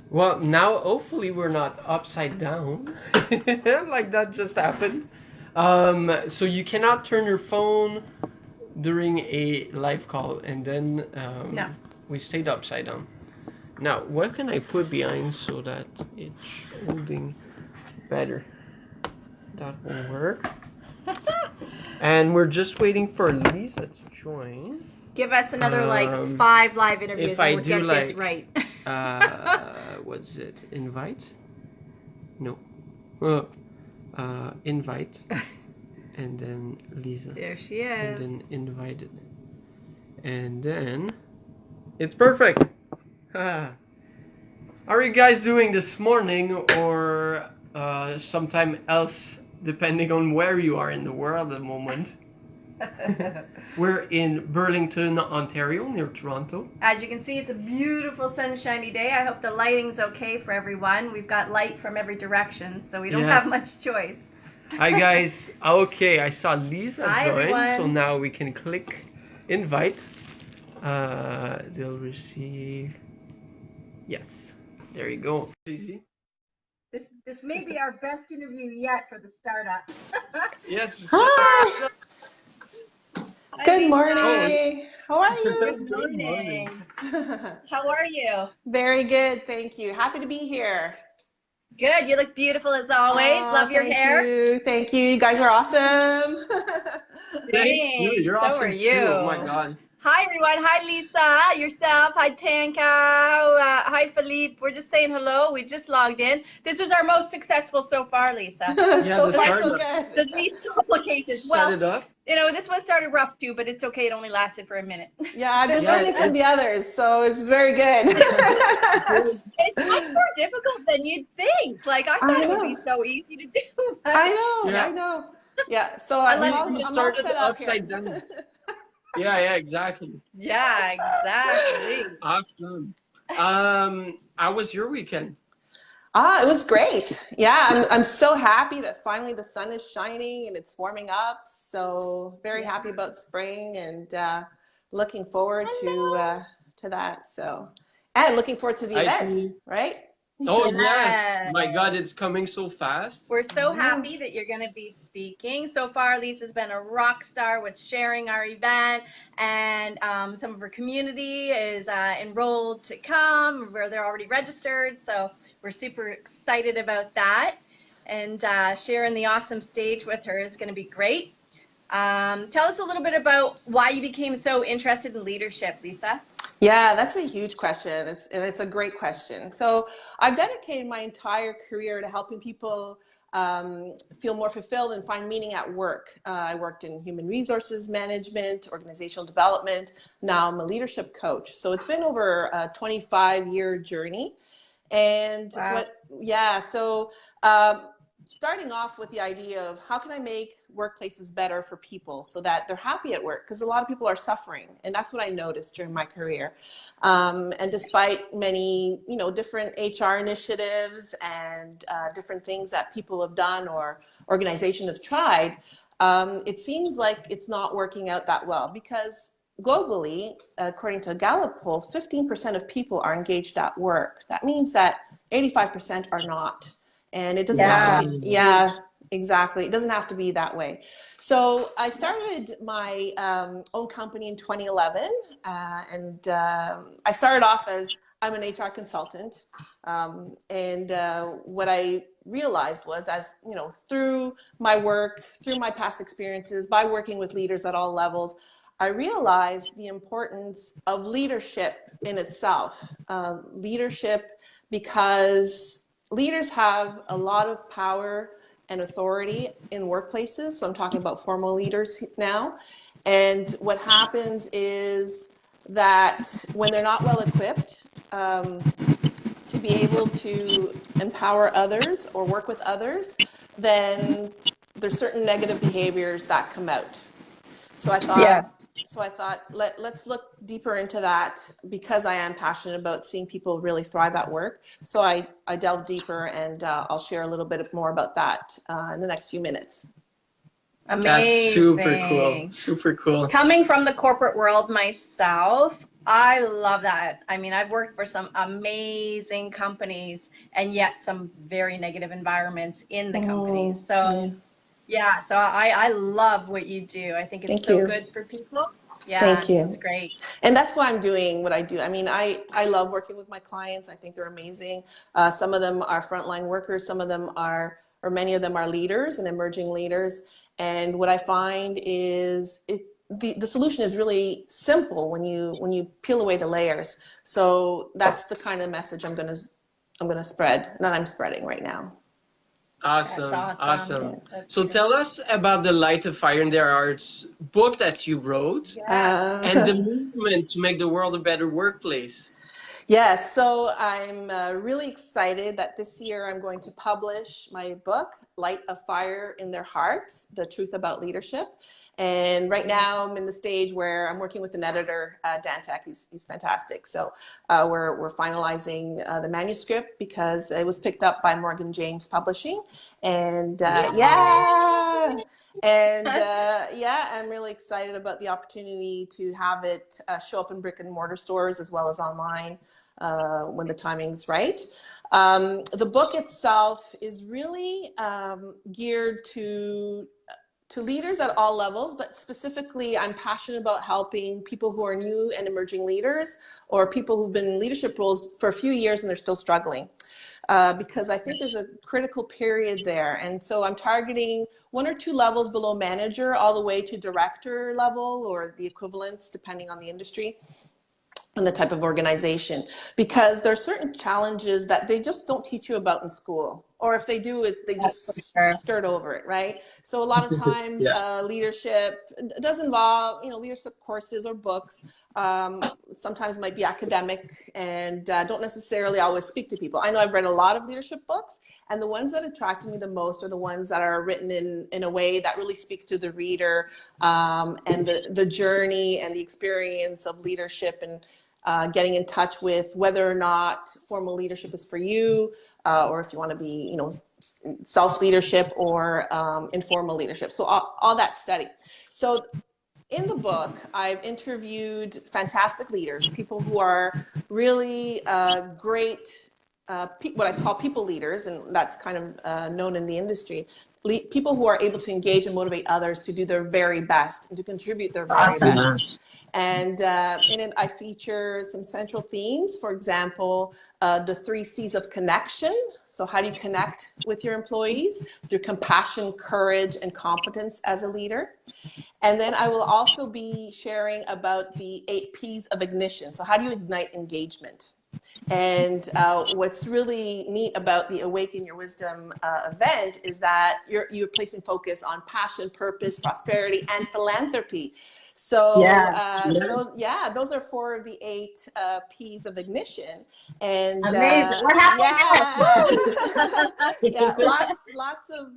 Well, now hopefully we're not upside down like that just happened. So you cannot turn your phone during a live call, and then No. we stayed upside down. Now, what can I put behind so that it's holding better? That will work. And we're just waiting for Lisa to join. Give us another like 5 live interviews if and I we'll do, get like, this right. What's it? Invite? No. Invite. And then Lisa. There she is. And then invited. And then it's perfect. How are you guys doing this morning, or sometime else, depending on where you are in the world at the moment? We're in Burlington, Ontario, near Toronto. As you can see, it's a beautiful sunshiny day. I hope the lighting's okay for everyone. We've got light from every direction, so we don't have much choice. Hi guys. Okay, I saw Lisa join, everyone. so now we can click invite. They'll receive. Yes, there you go. Easy. This may be our best interview yet for the startup. Yes. Hi. Good morning. How are you? Good morning. How are you? Very good, thank you. Happy to be here. Good. You look beautiful as always. Love your hair. Thank you. You guys are awesome. Thank you. You're So awesome are you. too. Oh my God. Hi everyone. Hi Lisa, yourself. Hi Tanka. Hi Philippe. We're just saying hello. We just logged in. This was our most successful so far, Lisa. So far, so The good. least complicated. Set Well, it up. you know, this one started rough too, but it's okay. It only lasted for a minute. Yeah, I've been learning from the others, so it's very good. It's much more difficult than you'd think. Like I thought it would be so easy to do. I know. Yeah, so I'm all set up upside here. down. Yeah, exactly. Yeah, exactly. Awesome. How was your weekend? It was great. Yeah, I'm so happy that finally the sun is shining and it's warming up. So very happy about spring, and looking forward to that. So, and looking forward to the event, right? Oh yes. My God, it's coming so fast. We're so happy that you're going to be speaking. So far, Lisa's been a rock star with sharing our event, and some of her community is enrolled to come, where they're already registered. So we're super excited about that, and sharing the awesome stage with her is going to be great. Tell us a little bit about why you became so interested in leadership, Lisa. Yeah, that's a huge question. It's a great question. So I've dedicated my entire career to helping people feel more fulfilled and find meaning at work. I worked in human resources management, organizational development. Now I'm a leadership coach. So it's been over a 25-year journey. And starting off with the idea of how can I make workplaces better for people so that they're happy at work, because a lot of people are suffering, and that's what I noticed during my career. And despite many, different HR initiatives and different things that people have done or organizations have tried, it seems like it's not working out that well, because globally, according to a Gallup poll, 15% of people are engaged at work. That means that 85% are not. And it doesn't have to be, exactly. It doesn't have to be that way. So I started my own company in 2011, and I started off as I'm an HR consultant. And what I realized was, through my work, through my past experiences, by working with leaders at all levels, I realized the importance of leadership in itself. Leadership, because leaders have a lot of power and authority in workplaces. So I'm talking about formal leaders now. And what happens is that when they're not well equipped to be able to empower others or work with others, then there's certain negative behaviors that come out. So I thought, let's look deeper into that, because I am passionate about seeing people really thrive at work. So I delved deeper, and I'll share a little bit more about that in the next few minutes. Amazing. That's super cool. Super cool. Coming from the corporate world myself, I love that. I mean, I've worked for some amazing companies and yet some very negative environments in the companies. Yeah. So, yeah, so I love what you do. I think it's Thank so you. good for people. Thank Yeah, it's you. great. And that's why I'm doing what I do. I mean, I love working with my clients. I think they're amazing. Some of them are frontline workers. Some of them are, or many of them are leaders and emerging leaders. And what I find is the solution is really simple when you peel away the layers. So that's the kind of message I'm gonna spread, that I'm spreading right now. That's Awesome, awesome. awesome. That's So tell beautiful. us about the Light of Fire in Their Hearts book that you wrote Yeah. and the movement to make the world a better workplace. Yes, so I'm really excited that this year I'm going to publish my book, Light of Fire in Their Hearts, The Truth About Leadership. And right now I'm in the stage where I'm working with an editor, Dan Tech. He's fantastic. So we're finalizing the manuscript because it was picked up by Morgan James Publishing. And yeah. And yeah, I'm really excited about the opportunity to have it show up in brick and mortar stores as well as online when the timing's right. The book itself is really geared to leaders at all levels, but specifically I'm passionate about helping people who are new and emerging leaders or people who've been in leadership roles for a few years and they're still struggling. Because I think there's a critical period there. And so I'm targeting 1 or 2 levels below manager all the way to director level or the equivalents depending on the industry and the type of organization, because there are certain challenges that they just don't teach you about in school, or if they do it, they That's for just sure. skirt over it, right? So a lot of times Yeah. leadership does involve, leadership courses or books. Sometimes might be academic and don't necessarily always speak to people. I know I've read a lot of leadership books, and the ones that attracted me the most are the ones that are written in a way that really speaks to the reader and the journey and the experience of leadership and getting in touch with whether or not formal leadership is for you, or if you want to be, self-leadership or informal leadership. So all that study. So in the book, I've interviewed fantastic leaders, people who are really great, what I call people leaders, and that's kind of known in the industry. People who are able to engage and motivate others to do their very best and to contribute their very Awesome. best. And in it, I feature some central themes. For example, the 3 C's of connection. So how do you connect with your employees? Through compassion, courage, and competence as a leader. And then I will also be sharing about the 8 P's of ignition. So how do you ignite engagement? And what's really neat about the Awaken Your Wisdom event is that you're placing focus on passion, purpose, prosperity, and philanthropy. So those are 4 of the 8 P's of ignition. And Amazing. What happened yeah, lots of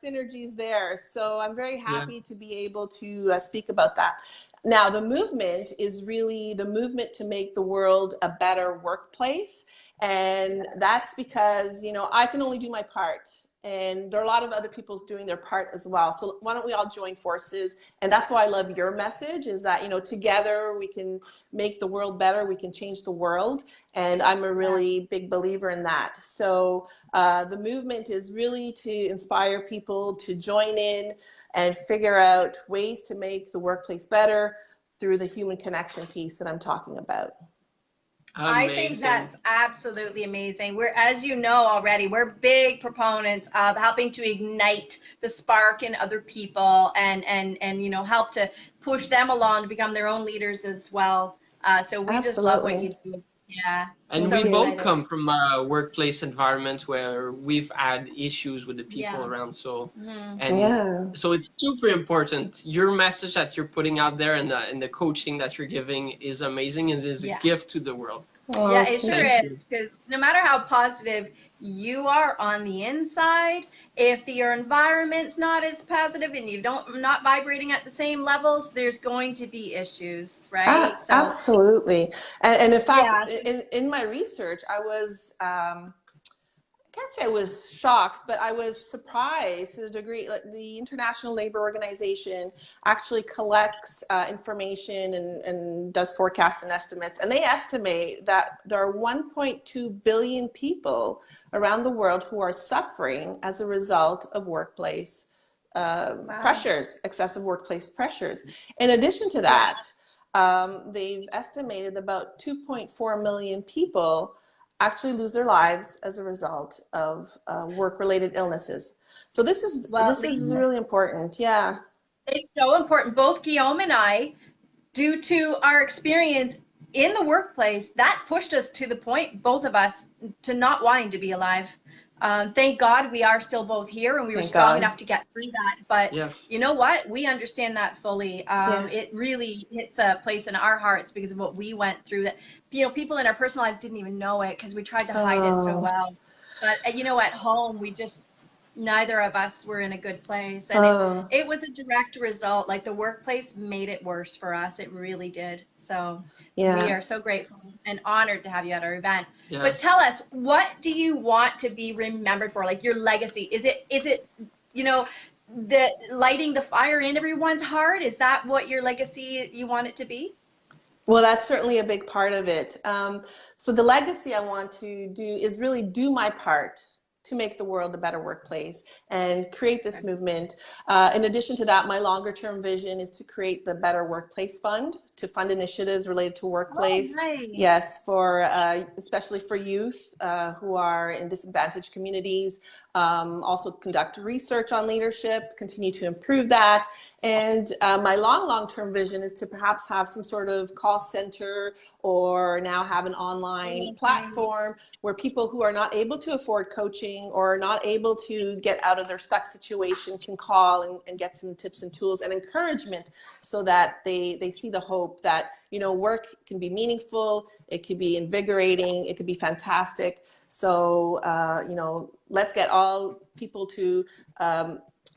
synergies there. So I'm very happy to be able to speak about that. Now, the movement is really the movement to make the world a better workplace. And that's because, I can only do my part. And there are a lot of other people's doing their part as well. So why don't we all join forces? And that's why I love your message is that, together we can make the world better. We can change the world. And I'm a really big believer in that. So the movement is really to inspire people to join in and figure out ways to make the workplace better through the human connection piece that I'm talking about. I think that's absolutely amazing. As you know already, we're big proponents of helping to ignite the spark in other people and help to push them along to become their own leaders as well. So we just love what you do. Yeah. And we both come from a workplace environment where we've had issues with the people around. So, so it's super important. Your message that you're putting out there and the coaching that you're giving is amazing and is a gift to the world. Yeah, it sure is, because no matter how positive you are on the inside, if your environment's not as positive and you not vibrating at the same levels, there's going to be issues, right? Absolutely. And in fact, in my research, I was can't say I was shocked, but I was surprised to the degree. Like the International Labor Organization actually collects information and does forecasts and estimates, and they estimate that there are 1.2 billion people around the world who are suffering as a result of workplace pressures, excessive workplace pressures. In addition to that, they've estimated about 2.4 million people actually lose their lives as a result of work-related illnesses. So this is really important. Yeah. It's so important. Both Guillaume and I, due to our experience in the workplace, that pushed us to the point, both of us, to not wanting to be alive. Thank God we are still both here, and we were strong enough to get through that. But you know what? We understand that fully. It really hits a place in our hearts because of what we went through. That, you know, people in our personal lives didn't even know it because we tried to hide it so well. But you know, at home, we just, neither of us were in a good place, and it was a direct result. Like the workplace made it worse for us. It really did. So we are so grateful and honored to have you at our event. But tell us, what do you want to be remembered for? Like your legacy? Is it you know, the lighting the fire in everyone's heart? Is that what your legacy you want it to be? Well, that's certainly a big part of it. So the legacy I want to do is really do my part to make the world a better workplace and create this movement. In addition to that, my longer term vision is to create the Better Workplace Fund to fund initiatives related to workplace. Yes, for especially for youth who are in disadvantaged communities. Also conduct research on leadership, continue to improve that. And my long-term vision is to perhaps have some sort of call center or now have an online platform where people who are not able to afford coaching or are not able to get out of their stuck situation can call and get some tips and tools and encouragement so that they see the hope that, you know, work can be meaningful, it could be invigorating, it could be fantastic. So, you know, let's get all people to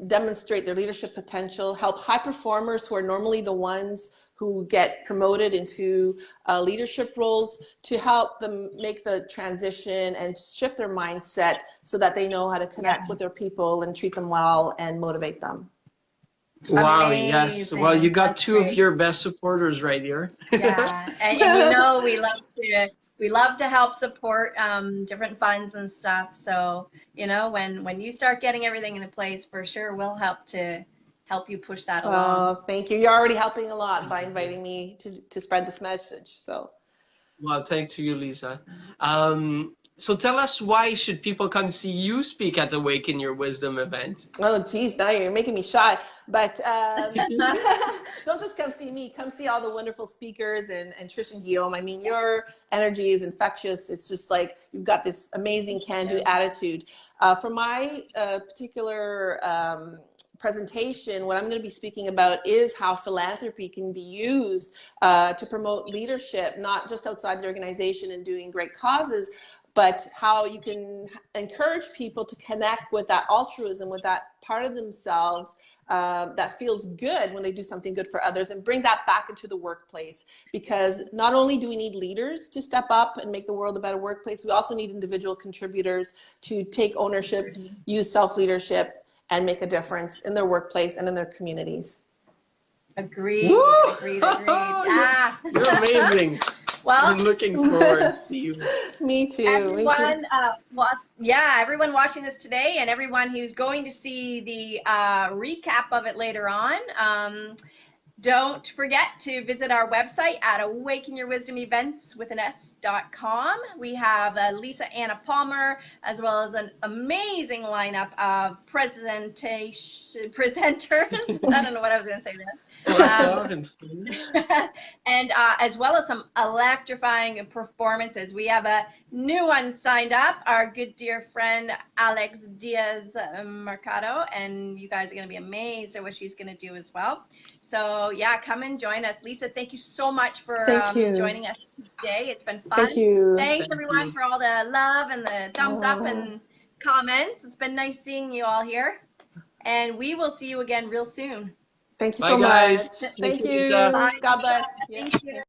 demonstrate their leadership potential, help high performers who are normally the ones who get promoted into leadership roles, to help them make the transition and shift their mindset so that they know how to connect with their people and treat them well and motivate them. Wow, yes. Well, you got two of your best supporters right here. And you know, we love to help support different funds and stuff. So, you know, when you start getting everything into place, for sure, we'll help you push that along. Oh, thank you. You're already helping a lot by inviting me to spread this message. So, well, thanks to you, Lisa. So tell us, why should people come see you speak at the Awaken Your Wisdom event? Oh, geez, now you're making me shy. But don't just come see me. Come see all the wonderful speakers and Trish and Guillaume. I mean, your energy is infectious. It's just like you've got this amazing can-do attitude. For my particular presentation, what I'm going to be speaking about is how philanthropy can be used to promote leadership, not just outside the organization and doing great causes, but how you can encourage people to connect with that altruism, with that part of themselves that feels good when they do something good for others, and bring that back into the workplace. Because not only do we need leaders to step up and make the world a better workplace, we also need individual contributors to take ownership, use self-leadership, and make a difference in their workplace and in their communities. Agreed. Agreed. You're amazing. Well, I'm looking forward to you. Me too. Everyone, everyone watching this today and everyone who's going to see the recap of it later on, don't forget to visit our website at awakenyourwisdomevents.com. We have Lisa Anna Palmer, as well as an amazing lineup of presenters. I don't know what I was going to say there. And as well as some electrifying performances. We have a new one signed up, our good dear friend Alex Diaz Mercado, and you guys are going to be amazed at what she's going to do as well. So yeah, come and join us. Lisa, thank you so much for joining us today. It's been fun. Thank you. Thanks everyone for all the love and the thumbs up and comments. It's been nice seeing you all here, and we will see you again real soon. Thank you so much. Thank you. Bye. God bless. Thank you.